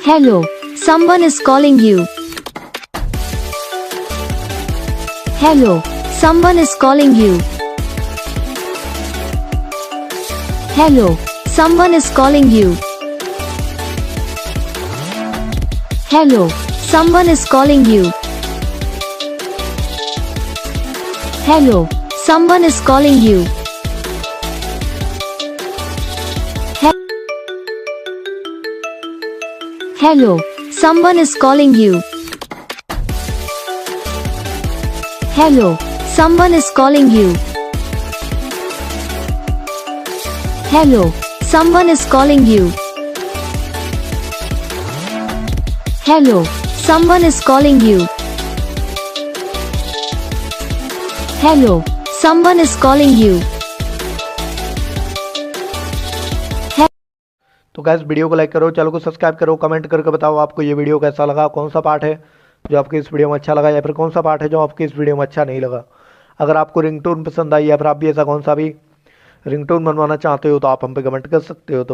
Hello, someone is calling you. Hello, someone is calling you. Hello, someone is calling you. Hello, someone is calling you. Hello, someone is calling you. Hello, someone is calling you. Hello, someone is calling you. Hello, someone is calling you. Hello, someone is calling you. Hello, someone is calling you. तो guys video को like करो, channel को subscribe करो, comment करके बताओ आपको ये video कैसा लगा, कौन सा पार्ट है जो आपके इस वीडियो में अच्छा लगा या फिर कौन सा पार्ट है जो आपके इस वीडियो में अच्छा नहीं लगा। अगर आपको रिंगटोन पसंद आई या फिर आप भी ऐसा कौन सा भी रिंगटोन बनवाना चाहते हो तो आप हम पे कमेंट कर सकते हो। तो